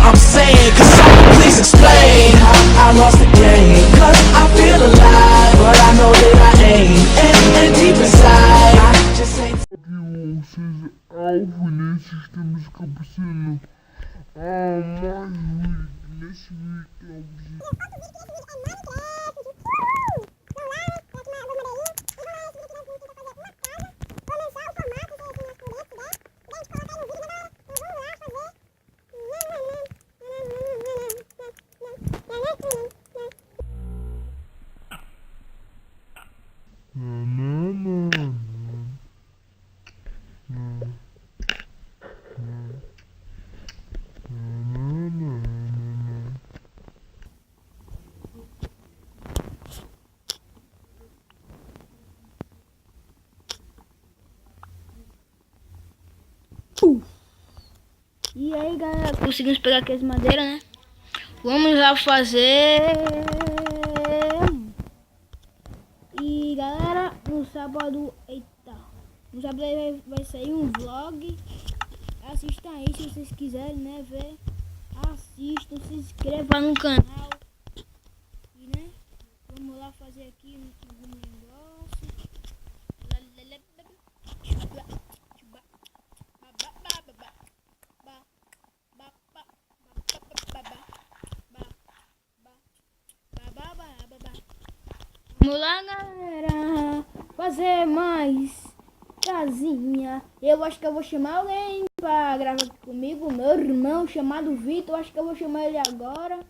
I'm saying, cause someone please explain how I lost the game. Cause I feel alive, but I know that I ain't. And deep inside, I just ain't. Ou seja, alvo nesses tempos que eu preciso. Mais vídeo nesse vídeo. E aí galera, conseguimos pegar aqui as madeiras, né? Vamos lá fazer. E galera, no sábado, no sábado vai sair um vlog. Assistam aí se vocês quiserem, né, ver. Assistam, se inscrevam no canal. E né, vamos lá fazer aqui um negócio. Vamos lá galera, fazer mais casinha. Eu acho que eu vou chamar alguém pra gravar aqui comigo. Meu irmão chamado Vitor, acho que eu vou chamar ele agora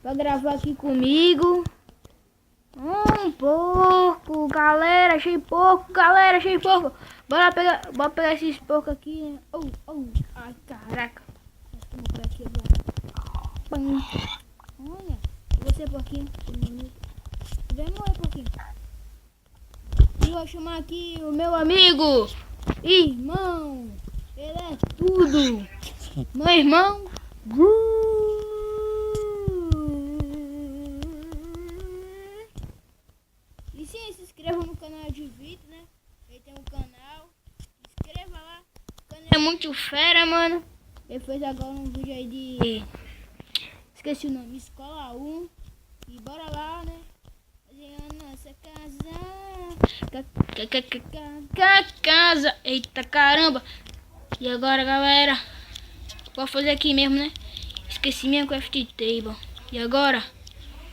pra gravar aqui comigo. Um porco, galera, achei porco, galera, achei porco. Bora pegar esses porcos aqui, né? Ai caraca, vou pegar aqui agora. Pam. Olha, você porquinho. Vai morrer pouquinho. E vou chamar aqui o meu amigo, irmão. Ele é tudo. Meu irmão. E sim, se inscreva no canal de Vitor, né? Ele tem um canal. Se inscreva lá. O canal é muito fera, mano. Ele fez agora um vídeo aí de... esqueci o nome. Escola 1. E bora lá, né? Nossa casa. Eita caramba. E agora galera, vou fazer aqui mesmo, né? Esqueci minha craft table. E agora?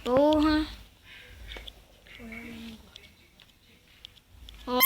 Porra. Ó.